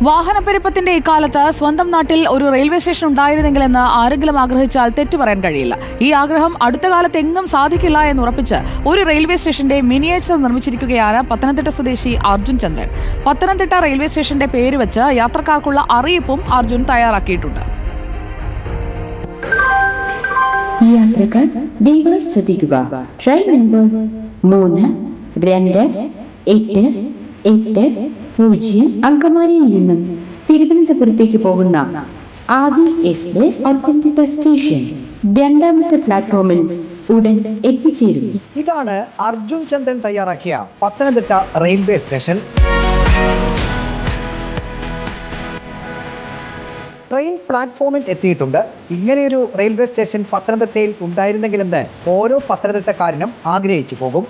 വാഹനപ്പെരുപ്പത്തിന്റെ ഇക്കാലത്ത് സ്വന്തം നാട്ടിൽ ഒരു റെയിൽവേ സ്റ്റേഷൻ ഉണ്ടായിരുന്നെങ്കിലെന്ന് ആരെങ്കിലും ആഗ്രഹിച്ചാൽ തെറ്റു പറയാൻ കഴിയില്ല. ഈ ആഗ്രഹം അടുത്ത കാലത്ത് എങ്ങും സാധിക്കില്ല എന്നുറപ്പിച്ച് ഒരു റെയിൽവേ സ്റ്റേഷന്റെ മിനിയേച്ചർ നിർമ്മിച്ചിരിക്കുകയാണ് പത്തനംതിട്ട സ്വദേശി അർജുൻ ചന്ദ്രൻ. പത്തനംതിട്ട റെയിൽവേ സ്റ്റേഷന്റെ പേര് വെച്ച് യാത്രക്കാർക്കുള്ള അറിയിപ്പും അർജുൻ തയ്യാറാക്കിയിട്ടുണ്ട്. യാത്രക്കാർ ദയവായി ശ്രദ്ധിക്കുക. ട്രെയിൻ നമ്പർ 32880 അങ്കമാലിയിൽ നിന്നും തിരുവനന്തപുരത്തേക്ക് പോകുന്ന ആദി എക്സ്പ്രസ് പത്തനംതിട്ട സ്റ്റേഷൻ രണ്ടാമത്തെ പ്ലാറ്റ്ഫോമിൽ ഉടൻ എത്തിച്ചേരും. ഇതാണ് അർജുൻ ചന്ദ്രൻ തയ്യാറാക്കിയ പത്തനംതിട്ട റെയിൽവേ സ്റ്റേഷൻ. ട്രെയിൻ പ്ലാറ്റ്ഫോമിൽ എത്തിയിട്ടുണ്ട്. ഇങ്ങനെയൊരു റെയിൽവേ സ്റ്റേഷൻ പത്തനംതിട്ടയിൽ ഉണ്ടായിരുന്നെങ്കിലെന്ന് ഓരോ പത്തനംതിട്ടക്കാരനും ആഗ്രഹിച്ചു പോകും.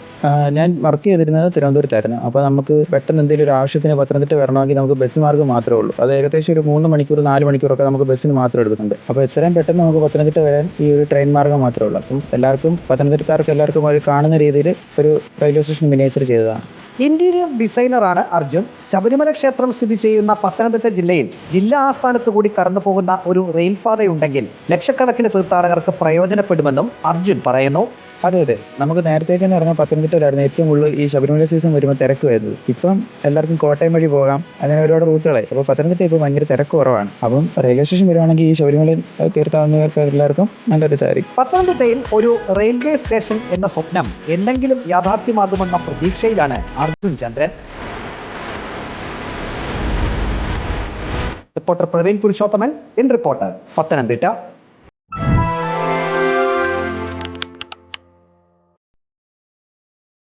ഞാൻ വർക്ക് ചെയ്തിരുന്നത് തിരുവനന്തപുരത്തായിരുന്നു. അപ്പോൾ നമുക്ക് പെട്ടെന്ന് എന്തെങ്കിലും ഒരു ആവശ്യത്തിന് പത്തനംതിട്ട വരണമെങ്കിൽ നമുക്ക് ബസ് മാർഗ്ഗം മാത്രമേ ഉള്ളൂ. അത് ഏകദേശം ഒരു 3 മണിക്കൂർ 4 മണിക്കൂറൊക്കെ നമുക്ക് ബസ്സിന് മാത്രം എടുക്കുന്നുണ്ട്. അപ്പോൾ എത്രയും പെട്ടെന്ന് നമുക്ക് പത്തനംതിട്ട വരാൻ ഈ ഒരു ട്രെയിൻ മാർഗ്ഗം മാത്രമേ ഉള്ളൂ. അപ്പം എല്ലാവർക്കും പത്തനംതിട്ടക്കാർക്ക് എല്ലാവർക്കും ഒരു കാണുന്ന രീതിയിൽ ഒരു റെയിൽവേ സ്റ്റേഷൻ മിനിയേച്ചർ ചെയ്തതാണ്. ഇന്റീരിയർ ഡിസൈനറാണ് അർജുൻ. ശബരിമല ക്ഷേത്രം സ്ഥിതി ചെയ്യുന്ന പത്തനംതിട്ട ജില്ലയിൽ ജില്ലാ ആസ്ഥാനത്ത് കൂടി കടന്നു പോകുന്ന ഒരു റെയിൽപാതയുണ്ടെങ്കിൽ ലക്ഷക്കണക്കിന് തീർത്ഥാടകർക്ക് പ്രയോജനപ്പെടുമെന്നും അർജുൻ പറയുന്നു. അതെ, നമുക്ക് നേരത്തേക്ക് തന്നെ പറഞ്ഞാൽ പത്തനംതിട്ടയിലായിരുന്നു ഏറ്റവും കൂടുതൽ ഈ ശബരിമല സീസൺ വരുമ്പോൾ തിരക്ക് വരുന്നത്. ഇപ്പം എല്ലാവർക്കും കോട്ടയം വഴി പോകാം, അങ്ങനെ ഒരുപാട് റൂട്ടുകളായി. അപ്പോൾ പത്തനംതിട്ട ഇപ്പോൾ ഭയങ്കര തിരക്ക് കുറവാണ്. അപ്പം റെയിൽവേ സ്റ്റേഷൻ വരുവാണെങ്കിൽ ഈ ശബരിമല തീർത്ഥാടകർക്ക് എല്ലാവർക്കും നല്ലൊരു ഇതായിരിക്കും. പത്തനംതിട്ടയിൽ ഒരു റെയിൽവേ സ്റ്റേഷൻ എന്ന സ്വപ്നം എന്തെങ്കിലും യാഥാർത്ഥ്യമാകുമെന്ന പ്രതീക്ഷയിലാണ് Arjun Chandran. Reporter Praveen Purushothaman, in reporter, Pathanamthitta.